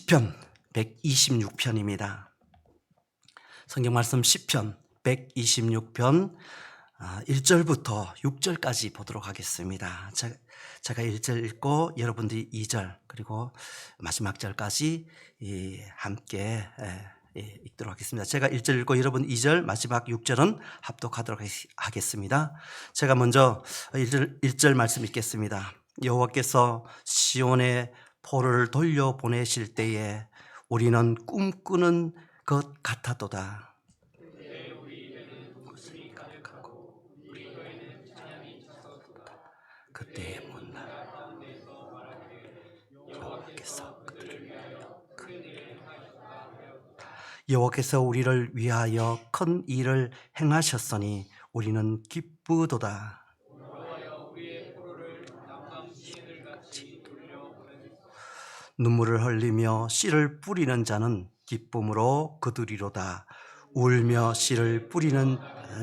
시편 126편입니다. 성경 말씀 시편 126편 1절부터 6절까지 보도록 하겠습니다. 제가 1절 읽고 여러분들이 2절 그리고 마지막 절까지 함께 읽도록 하겠습니다. 제가 1절 읽고 여러분 2절 마지막 6절은 합독하도록 하겠습니다. 제가 먼저 1절 말씀 읽겠습니다. 여호와께서 시온에 포로를 돌려보내실 때에 우리는 꿈꾸는 것 같았도다. 그때의 문날 여호와께서 우리를 위하여 큰 일을 행하셨으니 우리는 기쁘도다. 눈물을 흘리며 씨를 뿌리는 자는 기쁨으로 거두리로다. 울며 씨를 뿌리는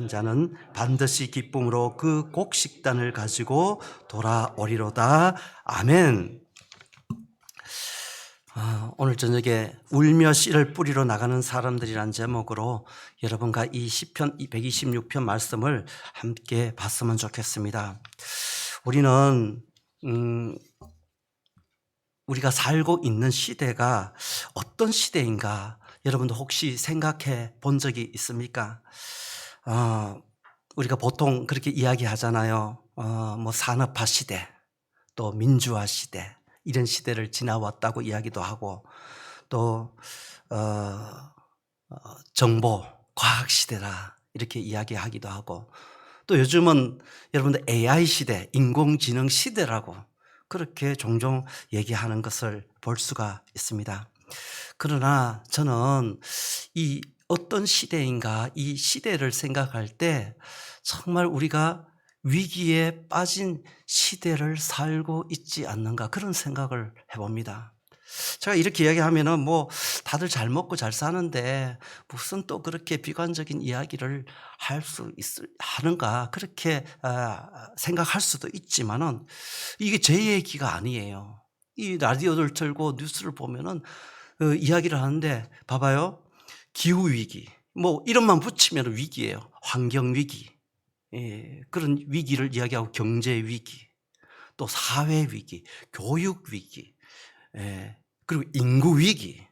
자는 반드시 기쁨으로 그 곡식단을 가지고 돌아오리로다. 아멘. 오늘 저녁에 울며 씨를 뿌리러 나가는 사람들이란 제목으로 여러분과 이 시편 126편 말씀을 함께 봤으면 좋겠습니다. 우리는 우리가 살고 있는 시대가 어떤 시대인가 여러분도 혹시 생각해 본 적이 있습니까? 우리가 보통 그렇게 이야기하잖아요. 뭐 산업화 시대, 또 민주화 시대, 이런 시대를 지나왔다고 이야기도 하고, 또 정보, 과학 시대라 이렇게 이야기하기도 하고, 또 요즘은 여러분들 AI 시대, 인공지능 시대라고 그렇게 종종 얘기하는 것을 볼 수가 있습니다. 그러나 저는 이 어떤 시대인가 이 시대를 생각할 때 정말 우리가 위기에 빠진 시대를 살고 있지 않는가 그런 생각을 해봅니다. 제가 이렇게 이야기하면은 뭐 다들 잘 먹고 잘 사는데 무슨 또 그렇게 비관적인 이야기를 하는가 그렇게 생각할 수도 있지만은 이게 제 얘기가 아니에요. 이 라디오를 틀고 뉴스를 보면은 이야기를 하는데 봐봐요. 기후 위기 뭐 이름만 붙이면 위기예요. 환경 위기 그런 위기를 이야기하고 경제 위기 또 사회 위기 교육 위기 그리고 인구 위기,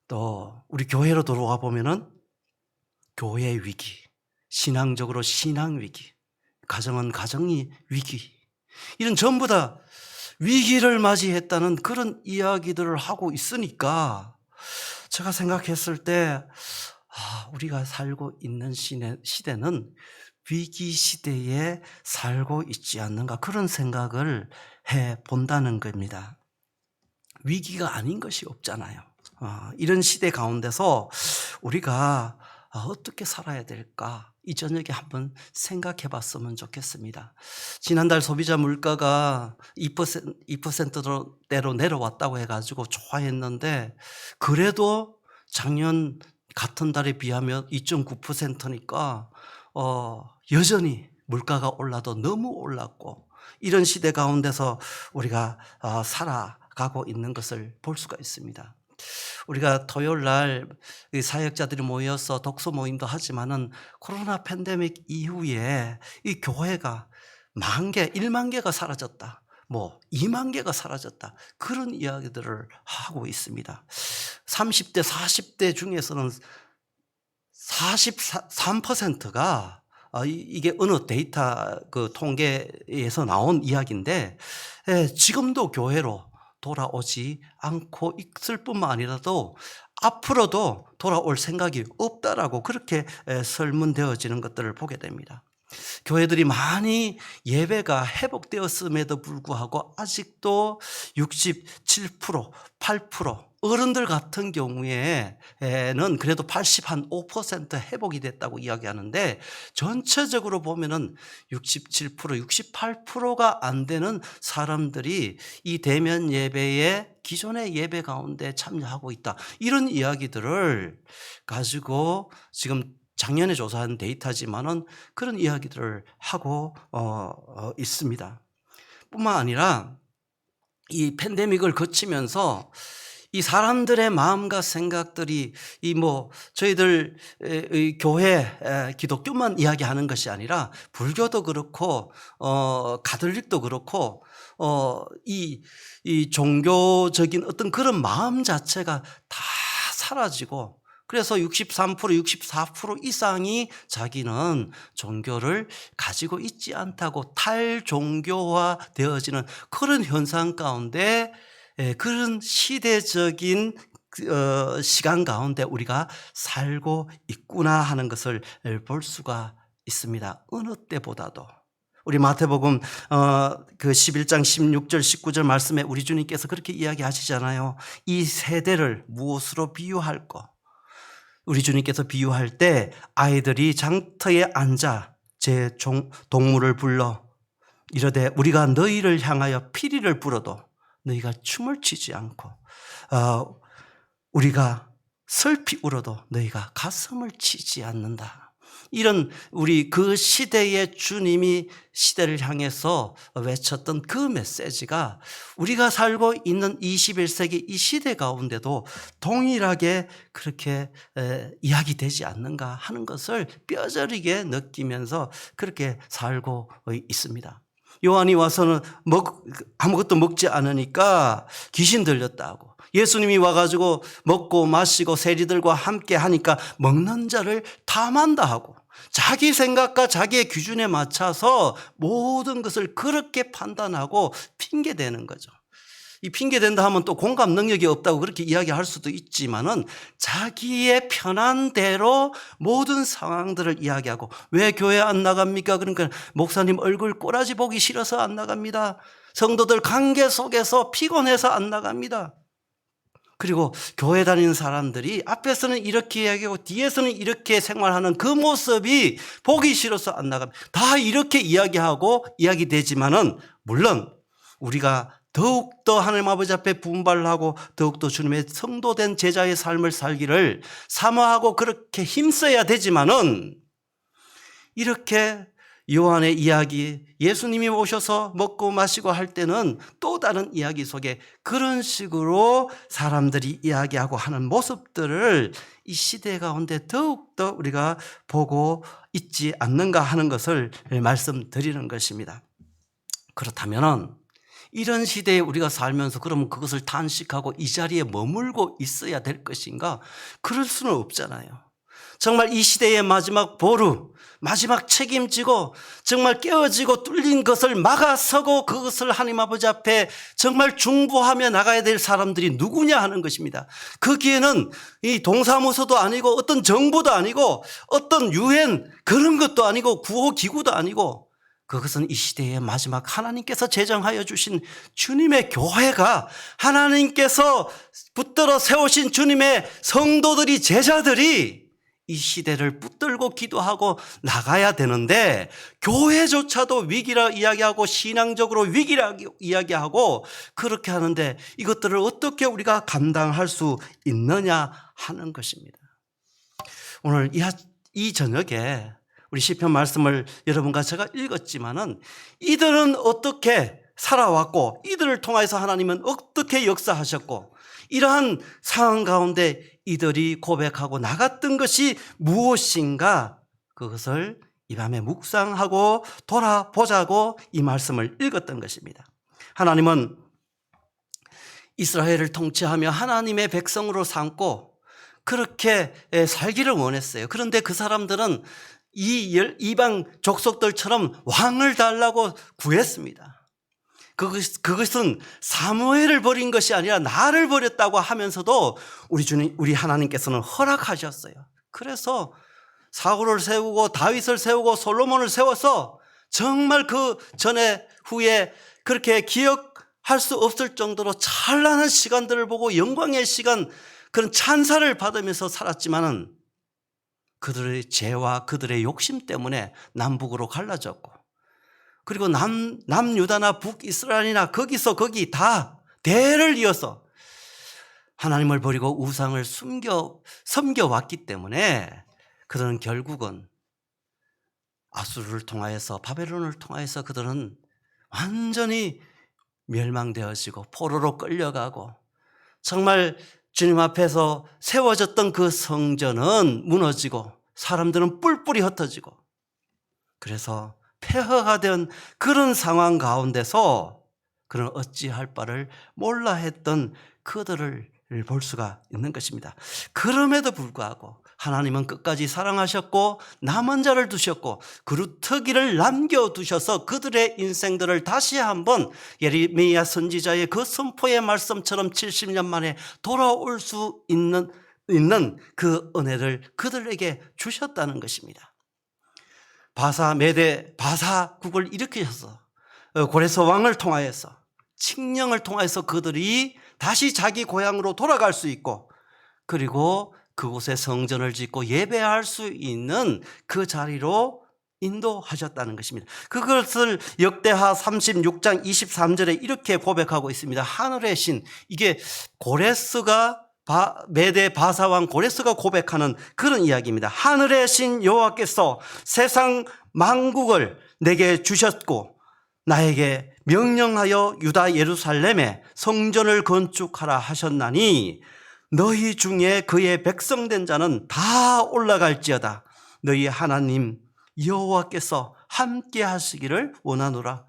또 우리 교회로 돌아와 보면은 교회 위기, 신앙적으로 신앙 위기, 가정은 가정이 위기, 이런 전부 다 위기를 맞이했다는 그런 이야기들을 하고 있으니까 제가 생각했을 때 우리가 살고 있는 시대는 위기 시대에 살고 있지 않는가 그런 생각을 해 본다는 겁니다. 위기가 아닌 것이 없잖아요. 이런 시대 가운데서 우리가 어떻게 살아야 될까? 이 저녁에 한번 생각해 봤으면 좋겠습니다. 지난달 소비자 물가가 2%대로 내려왔다고 해가지고 좋아했는데 그래도 작년 같은 달에 비하면 2.9%니까 여전히 물가가 올라도 너무 올랐고 이런 시대 가운데서 우리가 살아가고 있는 것을 볼 수가 있습니다. 우리가 토요일 날 사역자들이 모여서 독서 모임도 하지만은 코로나 팬데믹 이후에 이 교회가 1만 개가 사라졌다. 뭐 2만 개가 사라졌다. 그런 이야기들을 하고 있습니다. 30대, 40대 중에서는 43%가 이게 어느 데이터 그 통계에서 나온 이야기인데 지금도 교회로 돌아오지 않고 있을 뿐만 아니라도 앞으로도 돌아올 생각이 없다라고 그렇게 설문되어지는 것들을 보게 됩니다. 교회들이 많이 예배가 회복되었음에도 불구하고 아직도 67%, 8% 어른들 같은 경우에는 그래도 85% 회복이 됐다고 이야기하는데 전체적으로 보면은 67%, 68%가 안 되는 사람들이 이 대면 예배에 기존의 예배 가운데 참여하고 있다. 이런 이야기들을 가지고 지금 작년에 조사한 데이터지만은 그런 이야기들을 하고 있습니다. 뿐만 아니라 이 팬데믹을 거치면서 이 사람들의 마음과 생각들이 저희들 교회 기독교만 이야기하는 것이 아니라 불교도 그렇고 가톨릭도 그렇고 이 종교적인 어떤 그런 마음 자체가 다 사라지고, 그래서 63%, 64% 이상이 자기는 종교를 가지고 있지 않다고 탈종교화 되어지는 그런 현상 가운데, 그런 시대적인 시간 가운데 우리가 살고 있구나 하는 것을 볼 수가 있습니다. 어느 때보다도. 우리 마태복음 그 11장 16절 19절 말씀에 우리 주님께서 그렇게 이야기하시잖아요. 이 세대를 무엇으로 비유할까? 우리 주님께서 비유할 때 아이들이 장터에 앉아 제 동물을 불러 이르되 우리가 너희를 향하여 피리를 불어도 너희가 춤을 추지 않고 우리가 슬피 울어도 너희가 가슴을 치지 않는다. 이런 우리 그 시대의 주님이 시대를 향해서 외쳤던 그 메시지가 우리가 살고 있는 21세기 이 시대 가운데도 동일하게 그렇게 이야기되지 않는가 하는 것을 뼈저리게 느끼면서 그렇게 살고 있습니다. 요한이 와서는 아무것도 먹지 않으니까 귀신 들렸다고, 예수님이 와가지고 먹고 마시고 세리들과 함께 하니까 먹는 자를 탐한다 하고, 자기 생각과 자기의 기준에 맞춰서 모든 것을 그렇게 판단하고 핑계대는 거죠. 이 핑계댄다 하면 또 공감 능력이 없다고 그렇게 이야기할 수도 있지만은 자기의 편한 대로 모든 상황들을 이야기하고, 왜 교회 안 나갑니까? 그러니까 목사님 얼굴 꼬라지 보기 싫어서 안 나갑니다. 성도들 관계 속에서 피곤해서 안 나갑니다. 그리고 교회 다니는 사람들이 앞에서는 이렇게 이야기하고 뒤에서는 이렇게 생활하는 그 모습이 보기 싫어서 안 나갑니다. 다 이렇게 이야기되지만은 물론 우리가 더욱더 하나님 아버지 앞에 분발하고 더욱더 주님의 성도된 제자의 삶을 살기를 사모하고 그렇게 힘써야 되지만은, 이렇게 요한의 이야기, 예수님이 오셔서 먹고 마시고 할 때는 또 다른 이야기 속에 그런 식으로 사람들이 이야기하고 하는 모습들을 이 시대 가운데 더욱더 우리가 보고 있지 않는가 하는 것을 말씀드리는 것입니다. 그렇다면 이런 시대에 우리가 살면서 그러면 그것을 단식하고 이 자리에 머물고 있어야 될 것인가? 그럴 수는 없잖아요. 정말 이 시대의 마지막 보루, 마지막 책임지고 정말 깨어지고 뚫린 것을 막아서고 그것을 하나님 아버지 앞에 정말 중보하며 나가야 될 사람들이 누구냐 하는 것입니다. 거기에는 이 동사무소도 아니고 어떤 정부도 아니고 어떤 유엔 그런 것도 아니고 구호기구도 아니고, 그것은 이 시대의 마지막 하나님께서 제정하여 주신 주님의 교회가, 하나님께서 붙들어 세우신 주님의 성도들이, 제자들이 이 시대를 붙들고 기도하고 나가야 되는데, 교회조차도 위기라 이야기하고 신앙적으로 위기라 이야기하고 그렇게 하는데 이것들을 어떻게 우리가 감당할 수 있느냐 하는 것입니다. 오늘 이 저녁에 우리 시편 말씀을 여러분과 제가 읽었지만은 이들은 어떻게 살아왔고 이들을 통해서 하나님은 어떻게 역사하셨고, 이러한 상황 가운데 이들이 고백하고 나갔던 것이 무엇인가, 그것을 이 밤에 묵상하고 돌아보자고 이 말씀을 읽었던 것입니다. 하나님은 이스라엘을 통치하며 하나님의 백성으로 삼고 그렇게 살기를 원했어요. 그런데 그 사람들은 이 이방 족속들처럼 왕을 달라고 구했습니다. 그것은 사무엘을 버린 것이 아니라 나를 버렸다고 하면서도 우리 하나님께서는 허락하셨어요. 그래서 사울을 세우고 다윗을 세우고 솔로몬을 세워서 정말 그 전에 후에 그렇게 기억할 수 없을 정도로 찬란한 시간들을 보고 영광의 시간, 그런 찬사를 받으면서 살았지만은 그들의 죄와 그들의 욕심 때문에 남북으로 갈라졌고, 그리고 남유다나 북이스라엘이나 거기 다 대를 이어서 하나님을 버리고 우상을 섬겨왔기 때문에 그들은 결국은 아수르를 통하여서, 바벨론을 통하여서 그들은 완전히 멸망되어지고 포로로 끌려가고 정말 주님 앞에서 세워졌던 그 성전은 무너지고 사람들은 뿔뿔이 흩어지고 그래서 폐허가 된 그런 상황 가운데서 그런 어찌할 바를 몰라 했던 그들을 볼 수가 있는 것입니다. 그럼에도 불구하고 하나님은 끝까지 사랑하셨고 남은 자를 두셨고 그루터기를 남겨두셔서 그들의 인생들을 다시 한번 예레미야 선지자의 그 선포의 말씀처럼 70년 만에 돌아올 수 있는 그 은혜를 그들에게 주셨다는 것입니다. 메대 바사국을 일으키셔서 고레스 왕을 통하여서 칙령을 통해서 그들이 다시 자기 고향으로 돌아갈 수 있고 그리고 그곳에 성전을 짓고 예배할 수 있는 그 자리로 인도하셨다는 것입니다. 그것을 역대하 36장 23절에 이렇게 고백하고 있습니다. 하늘의 신, 이게 고레스가 메대 바사왕 고레스가 고백하는 그런 이야기입니다. 하늘의 신 여호와께서 세상 만국을 내게 주셨고 나에게 명령하여 유다 예루살렘에 성전을 건축하라 하셨나니 너희 중에 그의 백성된 자는 다 올라갈지어다. 너희 하나님 여호와께서 함께 하시기를 원하노라.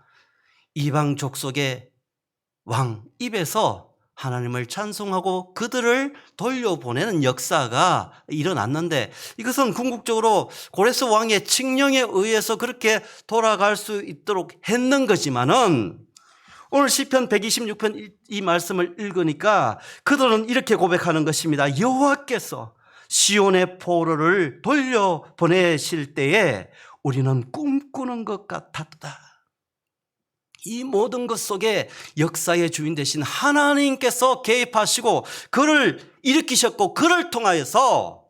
이방 족속의 왕 입에서 하나님을 찬송하고 그들을 돌려보내는 역사가 일어났는데 이것은 궁극적으로 고레스 왕의 칙령에 의해서 그렇게 돌아갈 수 있도록 했는 거지만은 오늘 시편 126편 이 말씀을 읽으니까 그들은 이렇게 고백하는 것입니다. 여호와께서 시온의 포로를 돌려보내실 때에 우리는 꿈꾸는 것 같았다. 이 모든 것 속에 역사의 주인 되신 하나님께서 개입하시고 그를 일으키셨고 그를 통하여서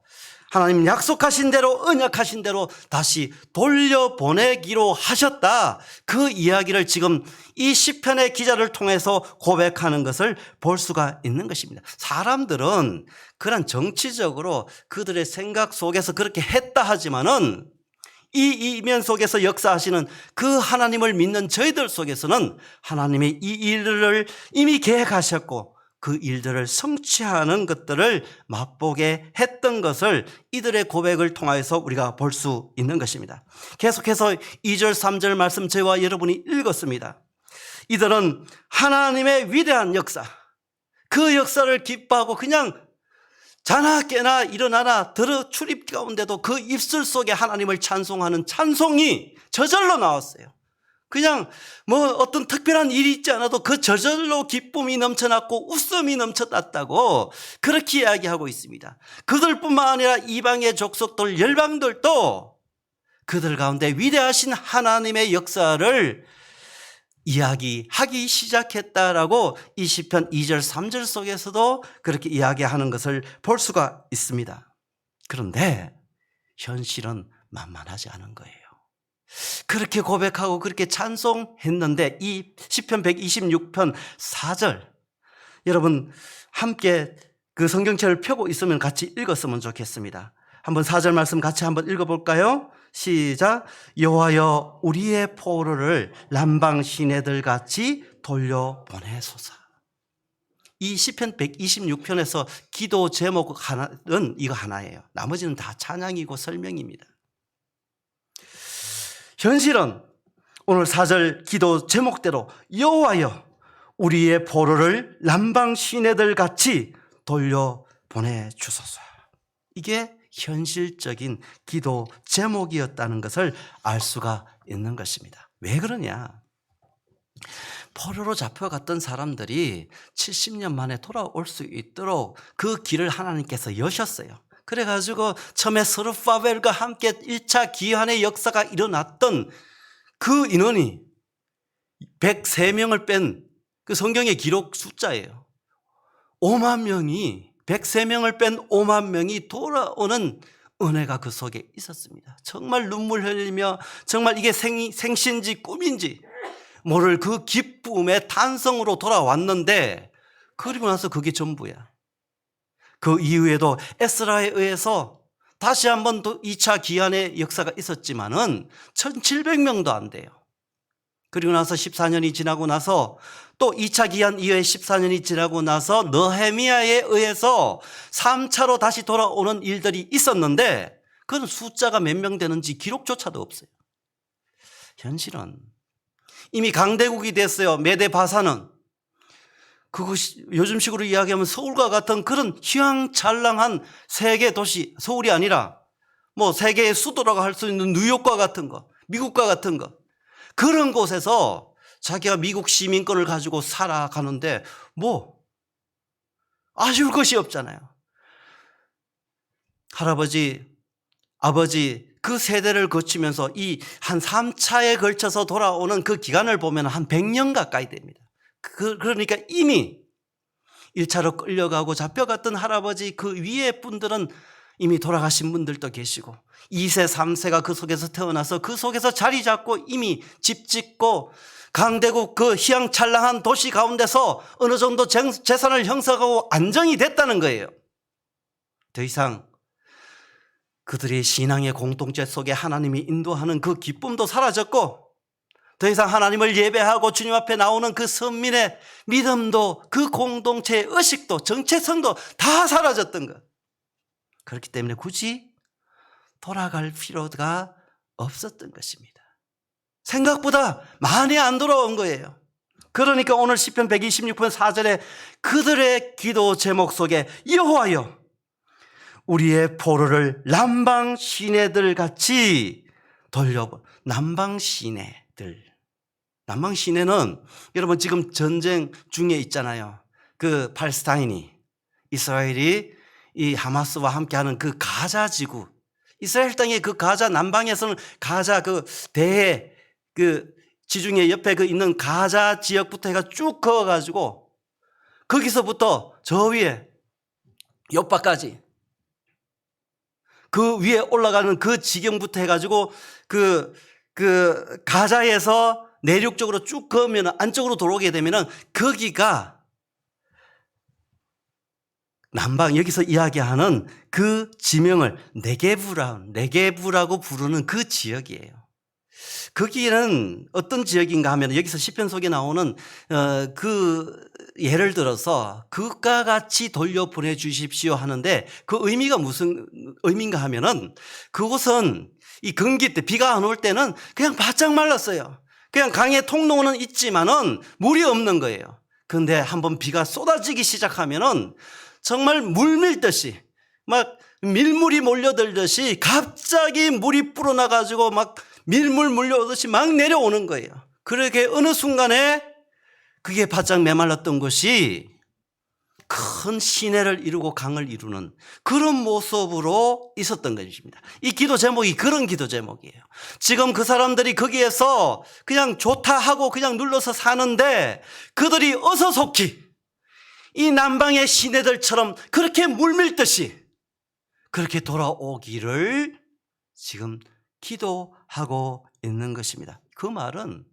하나님 약속하신 대로 언약하신 대로 다시 돌려보내기로 하셨다. 그 이야기를 지금 이 시편의 기자를 통해서 고백하는 것을 볼 수가 있는 것입니다. 사람들은 그런 정치적으로 그들의 생각 속에서 그렇게 했다 하지만은 이 이면 속에서 역사하시는 그 하나님을 믿는 저희들 속에서는 하나님이 이 일들을 이미 계획하셨고 그 일들을 성취하는 것들을 맛보게 했던 것을 이들의 고백을 통해서 우리가 볼 수 있는 것입니다. 계속해서 2절 3절 말씀 저와 여러분이 읽었습니다. 이들은 하나님의 위대한 역사, 그 역사를 기뻐하고 그냥 자나 깨나 일어나나 들어 출입 가운데도 그 입술 속에 하나님을 찬송하는 찬송이 저절로 나왔어요. 그냥 뭐 어떤 특별한 일이 있지 않아도 그 저절로 기쁨이 넘쳐났고 웃음이 넘쳐났다고 그렇게 이야기하고 있습니다. 그들뿐만 아니라 이방의 족속들 열방들도 그들 가운데 위대하신 하나님의 역사를 이야기하기 시작했다라고 이 시편 2절 3절 속에서도 그렇게 이야기하는 것을 볼 수가 있습니다. 그런데 현실은 만만하지 않은 거예요. 그렇게 고백하고 그렇게 찬송했는데 이 시편 126편 4절 여러분 함께 그 성경책을 펴고 있으면 같이 읽었으면 좋겠습니다. 한번 4절 말씀 같이 한번 읽어볼까요? 시작. 여호와여 우리의 포로를 남방 시내들 같이 돌려보내소서. 이 시편 126편에서 기도 제목은 이거 하나예요. 나머지는 다 찬양이고 설명입니다. 현실은 오늘 4절 기도 제목대로 여호와여 우리의 포로를 남방 시내들 같이 돌려보내 주소서. 이게 현실적인 기도 제목이었다는 것을 알 수가 있는 것입니다. 왜 그러냐? 포로로 잡혀갔던 사람들이 70년 만에 돌아올 수 있도록 그 길을 하나님께서 여셨어요. 그래가지고 처음에 스룹바벨과 함께 1차 기환의 역사가 일어났던 그 인원이 103명을 뺀 그 성경의 기록 숫자예요. 5만 명이 103명을 뺀 5만 명이 돌아오는 은혜가 그 속에 있었습니다. 정말 눈물 흘리며 정말 이게 생신지 꿈인지 모를 그 기쁨의 탄성으로 돌아왔는데 그리고 나서 그게 전부야. 그 이후에도 에스라에 의해서 다시 한번 또 2차 기한의 역사가 있었지만은 1700명도 안 돼요. 그리고 나서 14년이 지나고 나서 또 2차 기한 이후에 14년이 지나고 나서 느헤미야에 의해서 3차로 다시 돌아오는 일들이 있었는데 그건 숫자가 몇 명 되는지 기록조차도 없어요. 현실은 이미 강대국이 됐어요. 메데 바사는. 그것이 요즘식으로 이야기하면 서울과 같은 그런 휘황찬란한 세계 도시, 서울이 아니라 뭐 세계의 수도라고 할 수 있는 뉴욕과 같은 거, 미국과 같은 거, 그런 곳에서 자기가 미국 시민권을 가지고 살아가는데 뭐 아쉬울 것이 없잖아요. 할아버지, 아버지 그 세대를 거치면서 이 한 3차에 걸쳐서 돌아오는 그 기간을 보면 한 100년 가까이 됩니다. 그러니까 이미 1차로 끌려가고 잡혀갔던 할아버지 그 위에 분들은 이미 돌아가신 분들도 계시고 2세, 3세가 그 속에서 태어나서 그 속에서 자리 잡고 이미 집 짓고 강대국 그 휘황찬란한 도시 가운데서 어느 정도 재산을 형성하고 안정이 됐다는 거예요. 더 이상 그들의 신앙의 공동체 속에 하나님이 인도하는 그 기쁨도 사라졌고 더 이상 하나님을 예배하고 주님 앞에 나오는 그 선민의 믿음도 그 공동체의 의식도 정체성도 다 사라졌던 것. 그렇기 때문에 굳이 돌아갈 필요가 없었던 것입니다. 생각보다 많이 안 돌아온 거예요. 그러니까 오늘 시편 126편 4절에 그들의 기도 제목 속에 여호와여 우리의 포로를 남방 시내들 같이 돌려보. 남방 시내들. 남방 시내는 여러분 지금 전쟁 중에 있잖아요. 그 팔레스타인이 이스라엘이 이 하마스와 함께하는 그 가자 지구, 이스라엘 땅의 그 가자 남방에서는 가자 그 대해 그 지중해 옆에 그 있는 가자 지역부터 해가 쭉 그어가지고 거기서부터 저 위에 요바까지 그 위에 올라가는 그 지경부터 해가지고 그 가자에서 내륙적으로 쭉 그으면 안쪽으로 들어오게 되면은 거기가 남방 여기서 이야기하는 그 지명을 네게부라고 부르는 그 지역이에요. 거기는 어떤 지역인가 하면 여기서 시편 속에 나오는 그 예를 들어서 그가 같이 돌려보내 주십시오 하는데 그 의미가 무슨 의미인가 하면은 그곳은 이 건기 때 비가 안 올 때는 그냥 바짝 말랐어요. 그냥 강의 통로는 있지만은 물이 없는 거예요. 그런데 한번 비가 쏟아지기 시작하면은 정말 물밀듯이 막 밀물이 몰려들듯이 갑자기 물이 불어나가지고 막 밀물 물려오듯이 막 내려오는 거예요. 그렇게 어느 순간에 그게 바짝 메말랐던 것이 큰 시내를 이루고 강을 이루는 그런 모습으로 있었던 것입니다. 이 기도 제목이 그런 기도 제목이에요. 지금 그 사람들이 거기에서 그냥 좋다 하고 그냥 눌러서 사는데 그들이 어서 속히 이 남방의 시내들처럼 그렇게 물밀듯이 그렇게 돌아오기를 지금 기도하고 있는 것입니다. 그 말은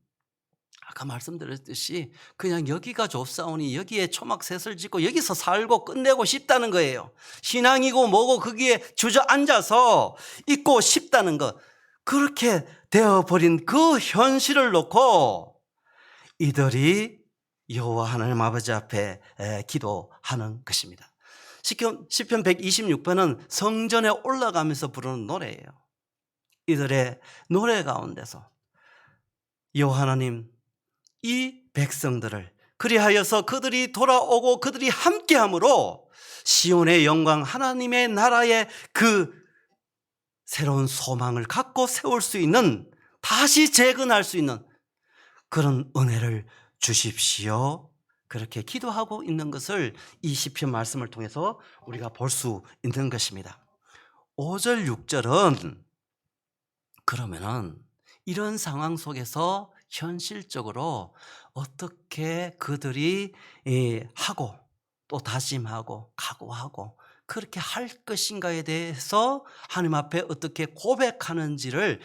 아까 말씀드렸듯이 그냥 여기가 좋사오니 여기에 초막셋을 짓고 여기서 살고 끝내고 싶다는 거예요. 신앙이고 뭐고 거기에 주저앉아서 있고 싶다는 것. 그렇게 되어버린 그 현실을 놓고 이들이 여호와 하나님 아버지 앞에 기도하는 것입니다. 시편 126편은 성전에 올라가면서 부르는 노래예요. 이들의 노래 가운데서 여호와 하나님 이 백성들을 그리하여서 그들이 돌아오고 그들이 함께함으로 시온의 영광 하나님의 나라의 그 새로운 소망을 갖고 세울 수 있는 다시 재건할 수 있는 그런 은혜를 주십시오. 그렇게 기도하고 있는 것을 이 시편 말씀을 통해서 우리가 볼 수 있는 것입니다. 5절 6절은 그러면은 이런 상황 속에서 현실적으로 어떻게 그들이 하고 또 다짐하고 각오하고 그렇게 할 것인가에 대해서 하나님 앞에 어떻게 고백하는지를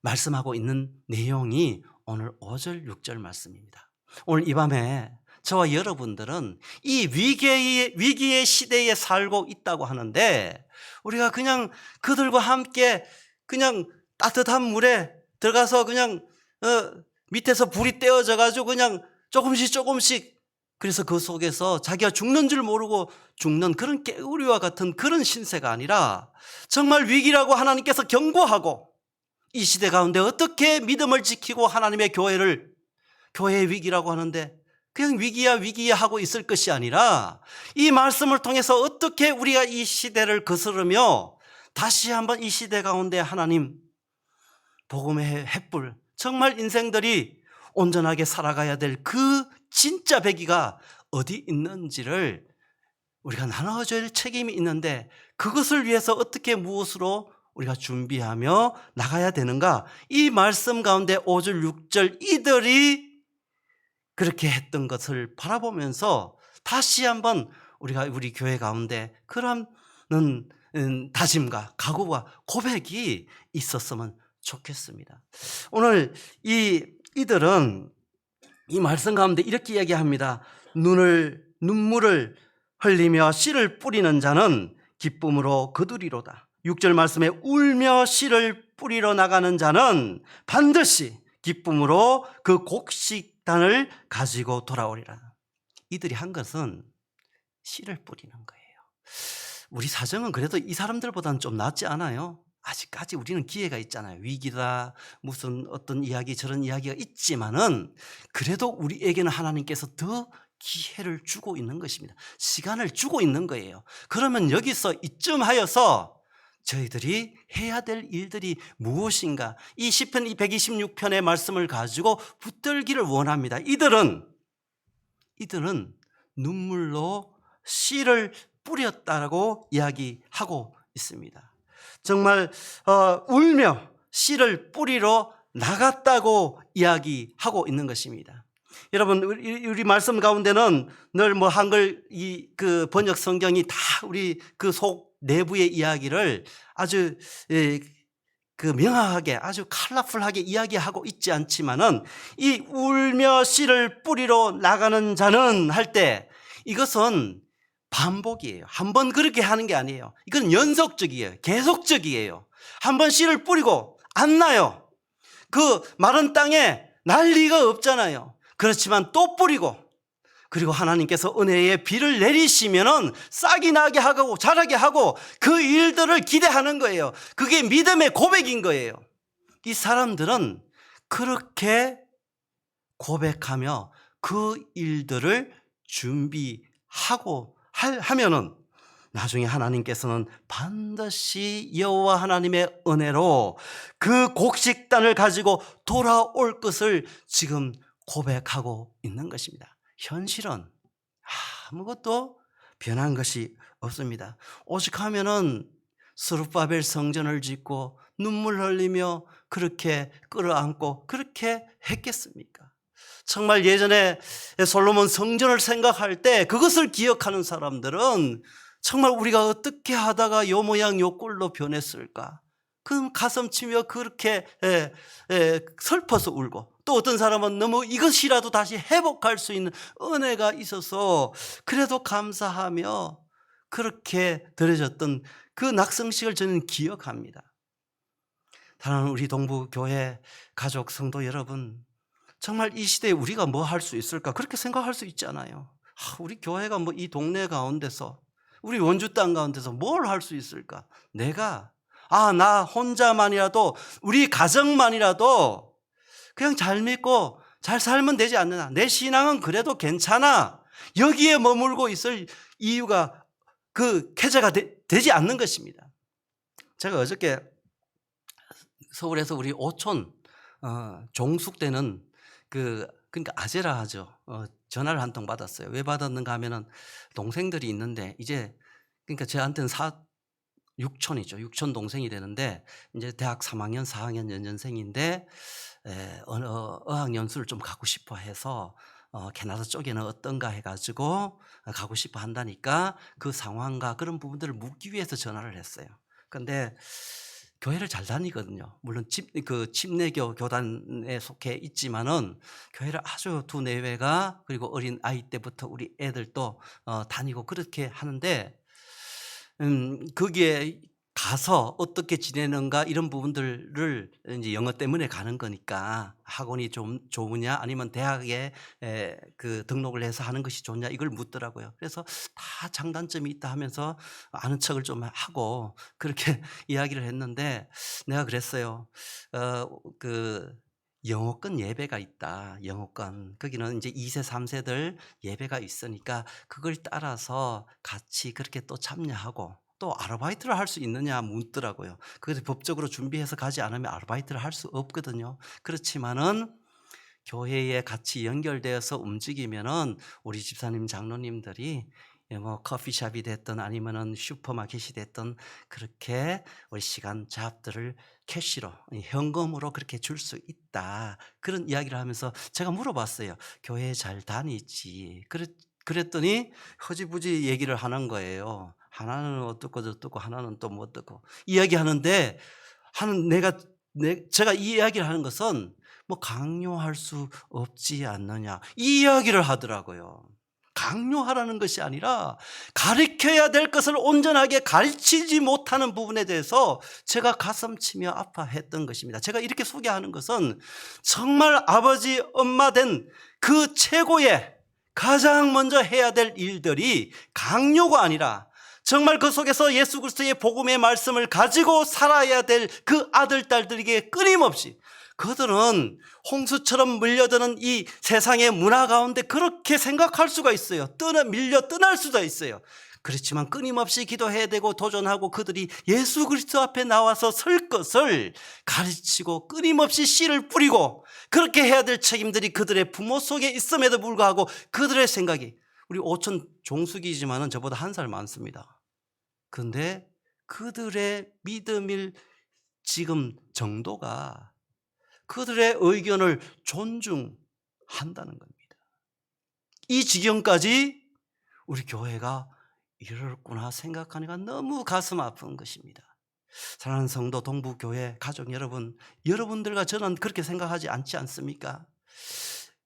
말씀하고 있는 내용이 오늘 5절 6절 말씀입니다. 오늘 이 밤에 저와 여러분들은 이 위기의 시대에 살고 있다고 하는데 우리가 그냥 그들과 함께 그냥 따뜻한 물에 들어가서 그냥 밑에서 불이 떼어져 가지고 그냥 조금씩 그래서 그 속에서 자기가 죽는 줄 모르고 죽는 그런 깨우리와 같은 그런 신세가 아니라 정말 위기라고 하나님께서 경고하고 이 시대 가운데 어떻게 믿음을 지키고 하나님의 교회의 위기라고 하는데 그냥 위기야 하고 있을 것이 아니라 이 말씀을 통해서 어떻게 우리가 이 시대를 거스르며 다시 한번 이 시대 가운데 하나님 복음의 횃불, 정말 인생들이 온전하게 살아가야 될 그 진짜 배기가 어디 있는지를 우리가 나눠줄 책임이 있는데 그것을 위해서 어떻게 무엇으로 우리가 준비하며 나가야 되는가? 이 말씀 가운데 5절 6절 이들이 그렇게 했던 것을 바라보면서 다시 한번 우리가 우리 교회 가운데 그런 다짐과 각오와 고백이 있었으면 좋겠습니다. 오늘 이들은 이 말씀 가운데 이렇게 이야기합니다. 눈물을 흘리며 씨를 뿌리는 자는 기쁨으로 거두리로다. 6절 말씀에 울며 씨를 뿌리러 나가는 자는 반드시 기쁨으로 그 곡식단을 가지고 돌아오리라. 이들이 한 것은 씨를 뿌리는 거예요. 우리 사정은 그래도 이 사람들보다는 좀 낫지 않아요? 아직까지 우리는 기회가 있잖아요. 위기다, 무슨 어떤 이야기, 저런 이야기가 있지만은 그래도 우리에게는 하나님께서 더 기회를 주고 있는 것입니다. 시간을 주고 있는 거예요. 그러면 여기서 이쯤 하여서 저희들이 해야 될 일들이 무엇인가? 이 시편 126편의 말씀을 가지고 붙들기를 원합니다. 이들은 눈물로 씨를 뿌렸다고 이야기하고 있습니다. 정말 울며 씨를 뿌리러 나갔다고 이야기하고 있는 것입니다. 여러분, 우리 말씀 가운데는 늘 뭐 한글 그 번역 성경이 다 우리 그 속 내부의 이야기를 아주 그 명확하게 아주 컬러풀하게 이야기하고 있지 않지만은 이 울며 씨를 뿌리러 나가는 자는 할 때 이것은 반복이에요. 한 번 그렇게 하는 게 아니에요. 이건 연속적이에요. 계속적이에요. 한 번 씨를 뿌리고 안 나요. 그 마른 땅에 날 리가 없잖아요. 그렇지만 또 뿌리고 그리고 하나님께서 은혜의 비를 내리시면은 싹이 나게 하고 자라게 하고 그 일들을 기대하는 거예요. 그게 믿음의 고백인 거예요. 이 사람들은 그렇게 고백하며 그 일들을 준비하고 하면은 나중에 하나님께서는 반드시 여호와 하나님의 은혜로 그 곡식단을 가지고 돌아올 것을 지금 고백하고 있는 것입니다. 현실은 아무것도 변한 것이 없습니다. 오직 하면은 스룹바벨 성전을 짓고 눈물 흘리며 그렇게 끌어안고 그렇게 했겠습니까? 정말 예전에 솔로몬 성전을 생각할 때 그것을 기억하는 사람들은 정말 우리가 어떻게 하다가 요 모양 요 꼴로 변했을까? 그 가슴 치며 그렇게 슬퍼서 울고 또 어떤 사람은 너무 이것이라도 다시 회복할 수 있는 은혜가 있어서 그래도 감사하며 그렇게 드려졌던 그 낙성식을 저는 기억합니다. 사랑하는 우리 동부교회 가족 성도 여러분, 정말 이 시대에 우리가 뭐 할 수 있을까? 그렇게 생각할 수 있잖아요. 우리 교회가 뭐 이 동네 가운데서 우리 원주 땅 가운데서 뭘 할 수 있을까? 나 혼자만이라도 우리 가정만이라도 그냥 잘 믿고 잘 살면 되지 않느냐. 내 신앙은 그래도 괜찮아. 여기에 머물고 있을 이유가 그 캐자가 되지 않는 것입니다. 제가 어저께 서울에서 우리 오촌 종숙되는 그러니까 아제라 하죠. 전화를 한 통 받았어요. 왜 받았는가 하면은 동생들이 있는데 이제 그러니까 저한테는 육촌이죠. 육촌 동생이 되는데 이제 대학 3학년, 4학년 연년생인데 어학연수를 좀 가고 싶어 해서 캐나다 쪽에는 어떤가 해가지고 가고 싶어 한다니까 그 상황과 그런 부분들을 묻기 위해서 전화를 했어요. 근데 교회를 잘 다니거든요. 물론 침례교 교단에 속해 있지만은 교회를 아주 두 내외가 그리고 어린 아이 때부터 우리 애들도 다니고 그렇게 하는데 거기에 가서 어떻게 지내는가 이런 부분들을 이제 영어 때문에 가는 거니까 학원이 좀 좋으냐 아니면 대학에 그 등록을 해서 하는 것이 좋냐 이걸 묻더라고요. 그래서 다 장단점이 있다 하면서 아는 척을 좀 하고 그렇게 이야기를 했는데 내가 그랬어요. 그 영어권 예배가 있다. 영어권. 거기는 이제 2 세, 3 세들 예배가 있으니까 그걸 따라서 같이 그렇게 또 참여하고 또 아르바이트를 할 수 있느냐 묻더라고요. 그래서 법적으로 준비해서 가지 않으면 아르바이트를 할 수 없거든요. 그렇지만은 교회에 같이 연결되어서 움직이면은 우리 집사님 장로님들이 뭐 커피숍이 됐든 아니면은 슈퍼마켓이 됐든 그렇게 우리 시간 잡들을 캐시로 현금으로 그렇게 줄 수 있다. 그런 이야기를 하면서 제가 물어봤어요. 교회 잘 다니지? 그랬더니 허지부지 얘기를 하는 거예요. 하나는 어떻고 저떻고 하나는 또 뭐 어떻고 이야기하는데 제가 이 이야기를 하는 것은 뭐 강요할 수 없지 않느냐 이 이야기를 하더라고요. 강요하라는 것이 아니라 가르쳐야 될 것을 온전하게 가르치지 못하는 부분에 대해서 제가 가슴치며 아파했던 것입니다. 제가 이렇게 소개하는 것은 정말 아버지 엄마 된 그 최고의 가장 먼저 해야 될 일들이 강요가 아니라 정말 그 속에서 예수 그리스도의 복음의 말씀을 가지고 살아야 될 그 아들 딸들에게 끊임없이 그들은 홍수처럼 물려드는 이 세상의 문화 가운데 그렇게 생각할 수가 있어요. 밀려 떠날 수도 있어요. 그렇지만 끊임없이 기도해야 되고 도전하고 그들이 예수 그리스도 앞에 나와서 설 것을 가르치고 끊임없이 씨를 뿌리고 그렇게 해야 될 책임들이 그들의 부모 속에 있음에도 불구하고 그들의 생각이 우리 오촌 종숙이지만은 저보다 1살 많습니다. 그런데 그들의 믿음일 지금 정도가 그들의 의견을 존중한다는 겁니다. 이 지경까지 우리 교회가 이르렀구나 생각하니까 너무 가슴 아픈 것입니다. 사랑하는 성도 동부교회 가족 여러분, 여러분들과 저는 그렇게 생각하지 않지 않습니까?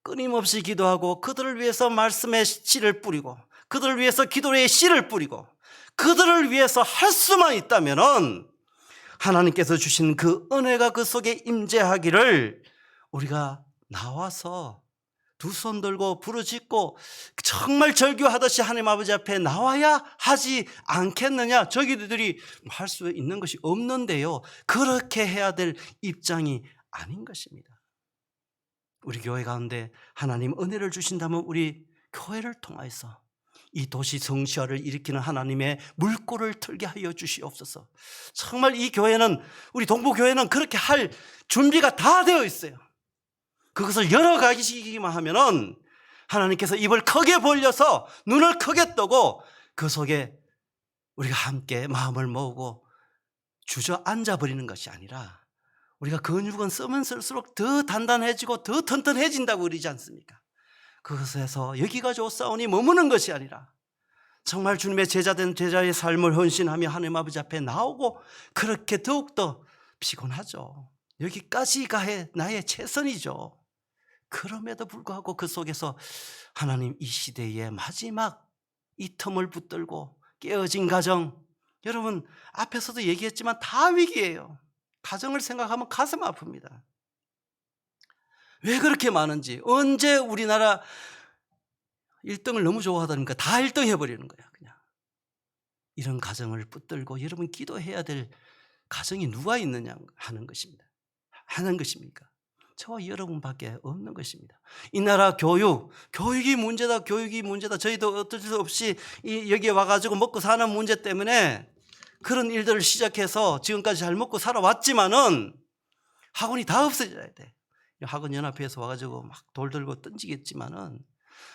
끊임없이 기도하고 그들을 위해서 말씀의 씨를 뿌리고 그들을 위해서 기도의 씨를 뿌리고 그들을 위해서 할 수만 있다면은 하나님께서 주신 그 은혜가 그 속에 임재하기를 우리가 나와서 두 손 들고 부르짖고 정말 절규하듯이 하나님 아버지 앞에 나와야 하지 않겠느냐. 저기들이 할 수 있는 것이 없는데요. 그렇게 해야 될 입장이 아닌 것입니다. 우리 교회 가운데 하나님 은혜를 주신다면 우리 교회를 통해서 이 도시 성시화를 일으키는 하나님의 물꼬를 틀게 하여 주시옵소서. 정말 이 교회는 우리 동부교회는 그렇게 할 준비가 다 되어 있어요. 그것을 열어가시기만 하면은 하나님께서 입을 크게 벌려서 눈을 크게 뜨고 그 속에 우리가 함께 마음을 모으고 주저앉아 버리는 것이 아니라 우리가 근육은 쓰면 쓸수록 더 단단해지고 더 튼튼해진다고 그러지 않습니까? 그것에서 여기가 좋사오니 머무는 것이 아니라 정말 주님의 제자된 제자의 삶을 헌신하며 하나님 아버지 앞에 나오고 그렇게 더욱더 피곤하죠. 여기까지가 나의 최선이죠. 그럼에도 불구하고 그 속에서 하나님 이 시대의 마지막 이 틈을 붙들고 깨어진 가정, 여러분 앞에서도 얘기했지만 다 위기예요. 가정을 생각하면 가슴 아픕니다. 왜 그렇게 많은지, 언제 우리나라 1등을 너무 좋아하다니까 다 1등 해버리는 거야 그냥. 이런 가정을 붙들고 여러분 기도해야 될 가정이 누가 있느냐 하는 것입니까? 저와 여러분밖에 없는 것입니다. 이 나라 교육이 문제다. 저희도 어쩔 수 없이 여기에 와가지고 먹고 사는 문제 때문에 그런 일들을 시작해서 지금까지 잘 먹고 살아왔지만은 학원이 다 없어져야 돼. 학원연합회에서 와가지고 막 돌 들고 던지겠지만은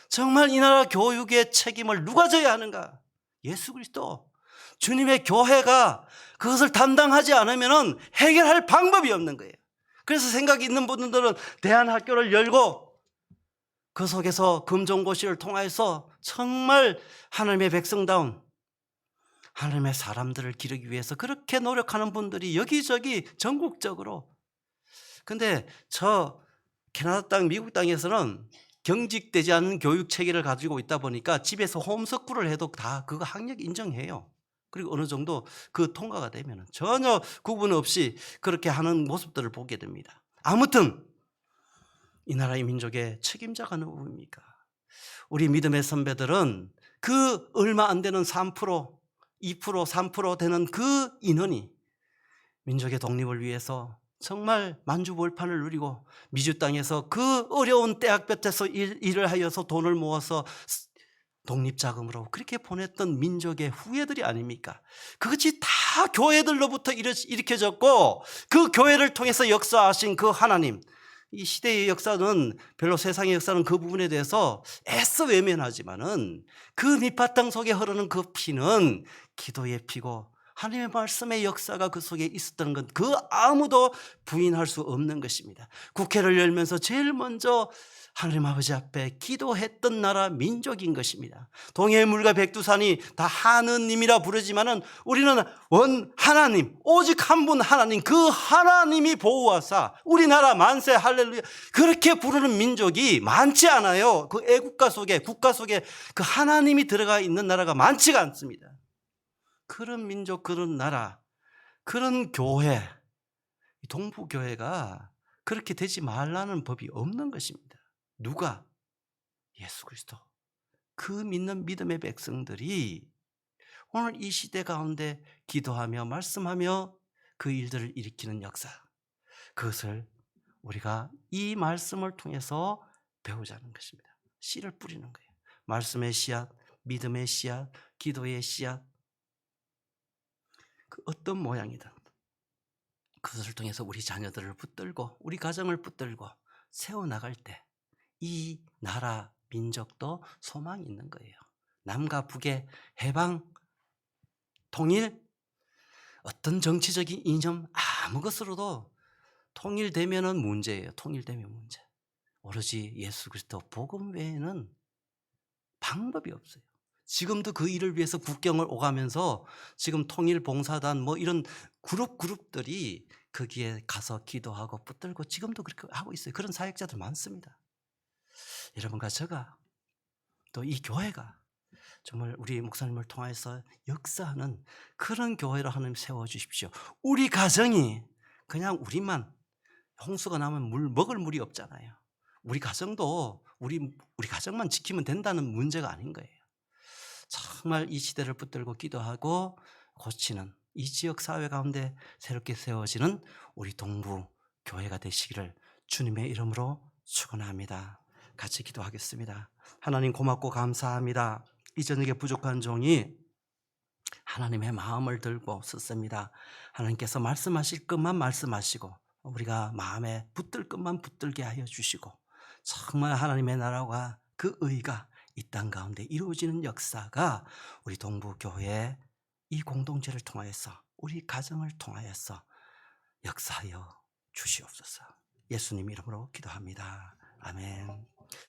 정말 이 나라 교육의 책임을 누가 져야 하는가? 예수 그리스도. 주님의 교회가 그것을 담당하지 않으면은 해결할 방법이 없는 거예요. 그래서 생각이 있는 분들은 대안학교를 열고 그 속에서 금종고시를 통해서 정말 하나님의 백성다운 하나님의 사람들을 기르기 위해서 그렇게 노력하는 분들이 여기저기 전국적으로. 근데 저 캐나다 땅, 미국 땅에서는 경직되지 않은 교육 체계를 가지고 있다 보니까 집에서 홈스쿨을 해도 다 그거 학력 인정해요. 그리고 어느 정도 그 통과가 되면 전혀 구분 없이 그렇게 하는 모습들을 보게 됩니다. 아무튼 이 나라의 민족의 책임자가 누구입니까? 우리 믿음의 선배들은 그 얼마 안 되는 3%, 2%, 3% 되는 그 인원이 민족의 독립을 위해서 정말 만주벌판을 누리고 미주 땅에서 그 어려운 때학볕에서 일을 하여서 돈을 모아서 독립자금으로 그렇게 보냈던 민족의 후예들이 아닙니까? 그것이 다 교회들로부터 일으켜졌고 그 교회를 통해서 역사하신 그 하나님, 이 시대의 역사는 별로 세상의 역사는 그 부분에 대해서 애써 외면하지만은 그 밑바탕 속에 흐르는 그 피는 기도의 피고 하나님의 말씀의 역사가 그 속에 있었다는 건 그 아무도 부인할 수 없는 것입니다. 국회를 열면서 제일 먼저 하나님 아버지 앞에 기도했던 나라 민족인 것입니다. 동해의 물과 백두산이 다 하느님이라 부르지만은 우리는 원 하나님, 오직 한 분 하나님, 그 하나님이 보호하사 우리나라 만세 할렐루야 그렇게 부르는 민족이 많지 않아요. 그 애국가 속에 국가 속에 그 하나님이 들어가 있는 나라가 많지가 않습니다. 그런 민족, 그런 나라, 그런 교회, 동부교회가 그렇게 되지 말라는 법이 없는 것입니다. 누가? 예수 그리스도. 그 믿는 믿음의 백성들이 오늘 이 시대 가운데 기도하며 말씀하며 그 일들을 일으키는 역사, 그것을 우리가 이 말씀을 통해서 배우자는 것입니다. 씨를 뿌리는 거예요. 말씀의 씨앗, 믿음의 씨앗, 기도의 씨앗, 그 어떤 모양이든 그것을 통해서 우리 자녀들을 붙들고 우리 가정을 붙들고 세워나갈 때 이 나라 민족도 소망이 있는 거예요. 남과 북의 해방, 통일, 어떤 정치적인 이념 아무 것으로도 통일되면은 문제예요. 통일되면 문제. 오로지 예수 그리스도 복음 외에는 방법이 없어요. 지금도 그 일을 위해서 국경을 오가면서 지금 통일봉사단 뭐 이런 그룹들이 거기에 가서 기도하고 붙들고 지금도 그렇게 하고 있어요. 그런 사역자들 많습니다. 여러분과 제가 또 이 교회가 정말 우리 목사님을 통해서 역사하는 그런 교회로 하나님 세워주십시오. 우리 가정이 그냥 우리만 홍수가 나면 먹을 물이 없잖아요. 우리 가정도 우리 가정만 지키면 된다는 문제가 아닌 거예요. 정말 이 시대를 붙들고 기도하고 고치는 이 지역 사회 가운데 새롭게 세워지는 우리 동부 교회가 되시기를 주님의 이름으로 축원합니다. 같이 기도하겠습니다. 하나님 고맙고 감사합니다. 이 저녁에 부족한 종이 하나님의 마음을 들고 썼습니다. 하나님께서 말씀하실 것만 말씀하시고 우리가 마음에 붙들 것만 붙들게 하여 주시고 정말 하나님의 나라와 그 의가 이 땅 가운데 이루어지는 역사가 우리 동부교회 이 공동체를 통하여서 우리 가정을 통하여서 역사하여 주시옵소서. 예수님 이름으로 기도합니다. 아멘.